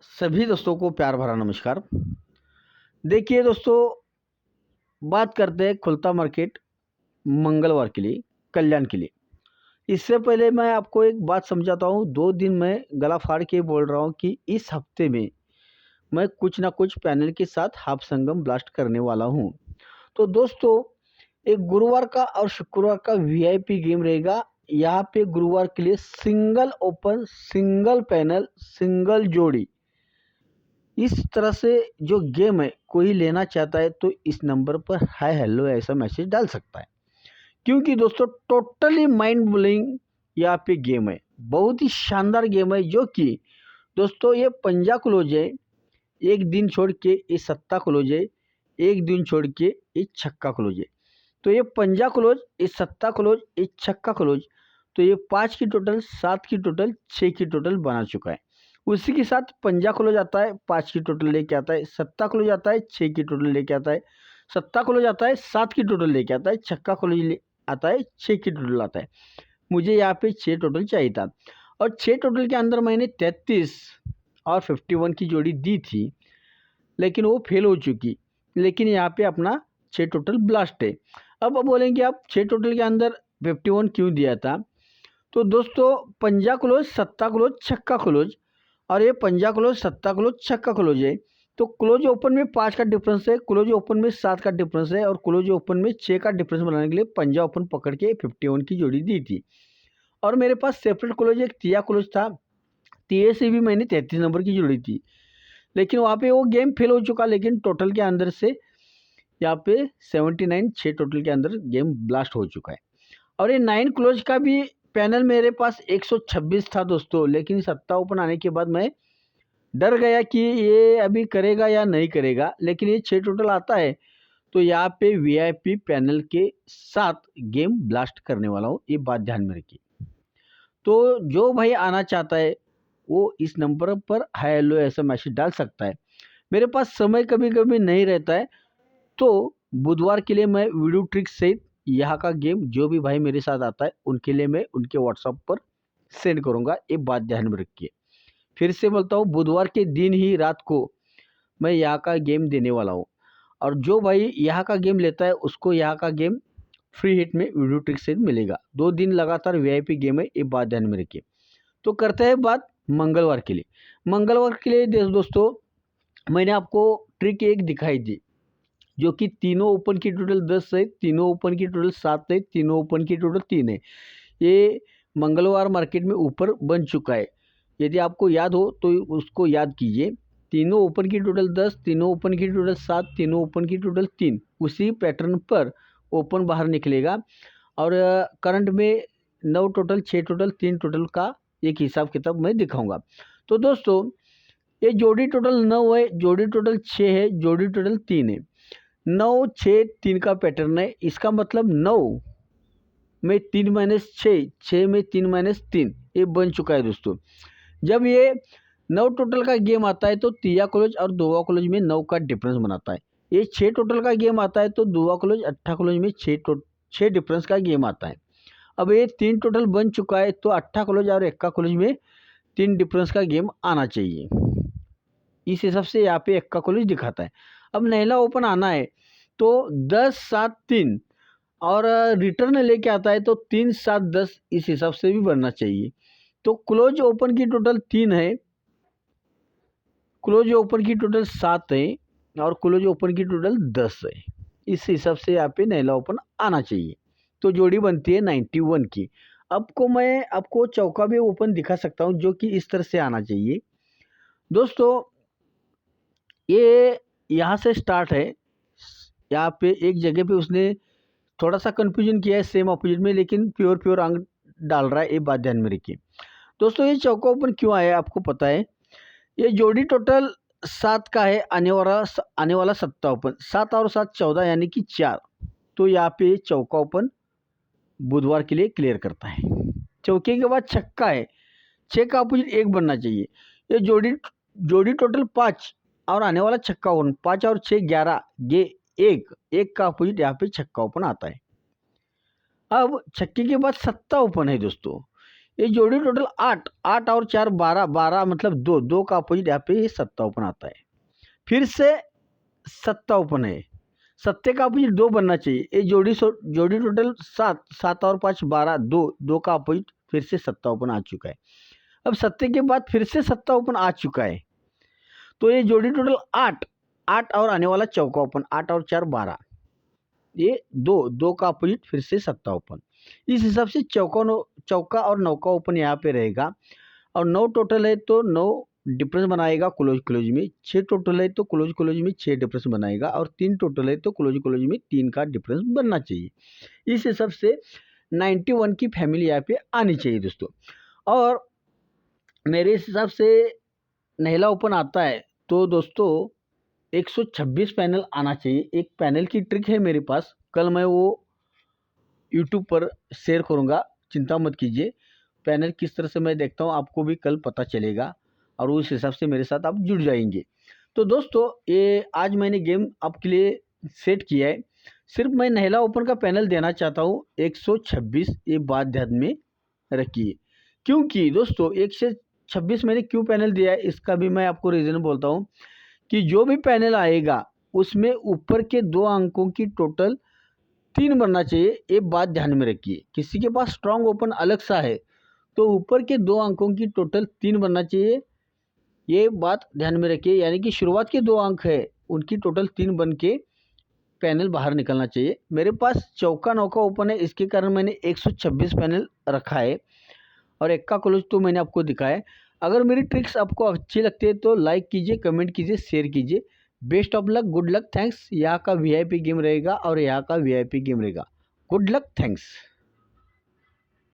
सभी दोस्तों को प्यार भरा नमस्कार। देखिए दोस्तों, बात करते हैं खुलता मार्केट मंगलवार के लिए, कल्याण के लिए। इससे पहले मैं आपको एक बात समझाता हूँ। 2 दिन मैं गला फाड़ के बोल रहा हूँ कि इस हफ्ते में मैं कुछ ना कुछ पैनल के साथ हाफ संगम ब्लास्ट करने वाला हूँ। तो दोस्तों, एक गुरुवार का और शुक्रवार का वीआईपी गेम रहेगा। यहाँ पे गुरुवार के लिए single open, single panel, single जोड़ी, इस तरह से जो गेम है, कोई लेना चाहता है तो इस नंबर पर हाय हेलो ऐसा मैसेज डाल सकता है। क्योंकि दोस्तों टोटली माइंड ब्लोइंग यहाँ पे गेम है, बहुत ही शानदार गेम है। जो कि दोस्तों ये पंजा क्लोज है, एक दिन छोड़ के ये सत्ता क्लोज है, एक दिन छोड़ के ये छक्का क्लोज है। तो ये पंजा क्लोज, ये सत्ता क्लोज, ये छक्का क्लोज, तो ये 5 की टोटल, 7 की टोटल, 6 की टोटल बना चुका है। उसी के साथ पंजा क्लोज आता है, 5 की टोटल लेके आता है, सत्ता क्लोज आता है, 6 की टोटल लेके आता है, सत्ता क्लोज आता है, 7 की टोटल लेके आता है, छक्का क्लोज आता है, 6 की टोटल आता है। मुझे यहाँ पे 6 टोटल चाहिए था और 6 टोटल के अंदर मैंने 33 और 51 की जोड़ी दी थी, लेकिन वो फेल हो चुकी। लेकिन यहाँ पे अपना 6 टोटल ब्लास्ट है। अब बोलेंगे आप 6 टोटल के अंदर 51 क्यों दिया था? तो दोस्तों पंजा क्लोज, सत्ता क्लोज, छक्का क्लोज, और ये पंजा क्लोज, सत्ता क्लोज, छक्का क्लोज है। तो क्लोज ओपन में 5 का डिफरेंस है, क्लोज ओपन में 7 का डिफरेंस है, और क्लोज ओपन में 6 का डिफरेंस बनाने के लिए पंजा ओपन पकड़ के 51 की जोड़ी दी थी। और मेरे पास सेपरेट क्लोज एक तिया क्लोज था, तिये से भी मैंने 33 नंबर की जोड़ी थी, लेकिन वहाँ पे वो गेम फेल हो चुका। लेकिन टोटल के अंदर से यहाँ पे 79 6 टोटल के अंदर गेम ब्लास्ट हो चुका है। और ये 9 क्लोज का भी पैनल मेरे पास 126 था दोस्तों, लेकिन सत्ता ओपन आने के बाद मैं डर गया कि ये अभी करेगा या नहीं करेगा। लेकिन ये 6 टोटल आता है, तो यहाँ पे वीआईपी पैनल के साथ गेम ब्लास्ट करने वाला हूँ, ये बात ध्यान में रखिए। तो जो भाई आना चाहता है वो इस नंबर पर हाय हेलो ऐसा मैसेज डाल सकता है। मेरे पास समय कभी कभी नहीं रहता है, तो बुधवार के लिए मैं वीडियो ट्रिक सहित यहाँ का गेम जो भी भाई मेरे साथ आता है उनके लिए मैं उनके व्हाट्सएप पर सेंड करूँगा, ये बात ध्यान में रखिए। फिर से बोलता हूँ, बुधवार के दिन ही रात को मैं यहाँ का गेम देने वाला हूँ, और जो भाई यहाँ का गेम लेता है उसको यहाँ का गेम फ्री हिट में वीडियो ट्रिक सहित मिलेगा। 2 दिन लगातार वीआईपी गेम है, ये बात ध्यान में रखिए। तो करते हैं बात मंगलवार के लिए। मंगलवार के लिए दोस्तों मैंने आपको ट्रिक एक दिखाई थी, जो कि तीनों ओपन की टोटल 10 है, तीनों ओपन की टोटल 7 है, तीनों ओपन की टोटल 3 है। ये मंगलवार मार्केट में ऊपर बन चुका है। यदि आपको याद हो तो उसको याद कीजिए। तीनों ओपन की टोटल 10, तीनों ओपन की टोटल 7, तीनों ओपन की टोटल 3, उसी पैटर्न पर ओपन बाहर निकलेगा। और करंट में 9 टोटल, 6 टोटल, 3 टोटल का एक हिसाब किताब मैं दिखाऊंगा। तो दोस्तों ये जोड़ी टोटल 9 है, जोड़ी टोटल 6 है, जोड़ी टोटल 3 है। 9 6 3 का पैटर्न है। इसका मतलब 9 में 3 माइनस 6, 6 में 3 माइनस 3, ये बन चुका है दोस्तों। जब ये 9 टोटल का गेम आता है तो तिया क्लोज और दोवा क्लोज में 9 का डिफरेंस बनाता है। ये 6 टोटल का गेम आता है तो दोवा क्लोज, अट्ठा क्लोज में 6 डिफरेंस का गेम आता है। अब ये 3 टोटल बन चुका है, तो अट्ठा क्लोज और एक्का क्लोज में 3 डिफरेंस का गेम आना चाहिए। इस हिसाब से यहाँ पे एक्का क्लोज दिखाता है। अब नहला ओपन आना है तो 10 7 3, और रिटर्न लेके आता है तो 3 7 10, इस हिसाब से भी बनना चाहिए। तो क्लोज ओपन की टोटल 3 है, क्लोज ओपन की टोटल 7 है, और क्लोज ओपन की टोटल 10 है। इस हिसाब से यहाँ पे नहला ओपन आना चाहिए। तो जोड़ी बनती है 91 की। आपको मैं आपको चौका भी ओपन दिखा सकता हूँ, जो कि इस तरह से आना चाहिए। दोस्तों ये यहाँ से स्टार्ट है, यहाँ पे एक जगह पे उसने थोड़ा सा कंफ्यूजन किया है सेम अपोजिट में, लेकिन प्योर अंक डाल रहा है, ये बात ध्यान में रखिए। दोस्तों ये चौका ओपन क्यों आया आपको पता है? ये जोड़ी टोटल 7 का है, आने वाला सत्ता ओपन 7 और 7 14 यानी कि 4। तो यहाँ पे चौका ओपन बुधवार के लिए क्लियर करता है। चौके के बाद छक्का है, 6 का अपोजिट 1 बनना चाहिए। ये जोड़ी टोटल 5 और आने वाला छक्का ओपन 5 और 6 11, ये 1 का अपोजिट यहाँ पे छक्का ओपन आता है। अब छक्के के बाद सत्ता ओपन है दोस्तों, ये जोड़ी टोटल 8, 8 और 4 12, 12 मतलब 2, 2 का अपोजिट यहाँ पे ये सत्ता ओपन आता है। फिर से सत्ता ओपन है, सत्ते का अपोजिट 2 बनना चाहिए। ये जोड़ी टोटल 7, 7 और 5 12, 2, 2 का अपोजिट फिर से सत्ता ओपन आ चुका है। अब सत्ते के बाद फिर से सत्ता ओपन आ चुका है, तो ये जोड़ी टोटल 8, 8 और आने वाला चौका ओपन, 8 और 4 12, ये 2, 2 का अपोजिट फिर से सत्ता ओपन। इस हिसाब से चौका और नौका ओपन यहाँ पे रहेगा। और 9 टोटल है तो 9 डिफरेंस बनाएगा क्लोज में, 6 टोटल है तो क्लोज में 6 डिफरेंस बनाएगा, और 3 टोटल है तो क्लोज में 3 का डिफरेंस बनना चाहिए। इस हिसाब से 91 की फैमिली यहाँ पे आनी चाहिए दोस्तों। और मेरे हिसाब से नहला ओपन आता है तो दोस्तों 126 पैनल आना चाहिए। एक पैनल की ट्रिक है मेरे पास, कल मैं वो यूट्यूब पर शेयर करूँगा, चिंता मत कीजिए। पैनल किस तरह से मैं देखता हूँ आपको भी कल पता चलेगा, और उस हिसाब से मेरे साथ आप जुड़ जाएंगे। तो दोस्तों ये आज मैंने गेम आपके लिए सेट किया है। सिर्फ मैं नहला ओपन का पैनल देना चाहता हूँ 126, ये बात ध्यान में रखिए। क्योंकि दोस्तों 126 मैंने क्यों पैनल दिया है इसका भी मैं आपको रीज़न बोलता हूँ, कि जो भी पैनल आएगा उसमें ऊपर के 2 अंकों की टोटल 3 बनना चाहिए। ये बात ध्यान में रखिए। किसी के पास स्ट्रॉन्ग ओपन अलग सा है तो ऊपर के 2 अंकों की टोटल 3 बनना चाहिए, ये बात ध्यान में रखिए। यानी कि शुरुआत के 2 अंक है उनकी टोटल 3 बन के पैनल बाहर निकलना चाहिए। मेरे पास चौका नौका ओपन है, इसके कारण मैंने 126 पैनल रखा है, और एक्का क्लोज तो मैंने आपको दिखाया है। अगर मेरी ट्रिक्स आपको अच्छी लगती है तो लाइक कीजिए, कमेंट कीजिए, शेयर कीजिए। Best of luck, good luck, thanks. यहाँ का वीआईपी गेम रहेगा और यहाँ का वीआईपी गेम रहेगा। Good luck, thanks.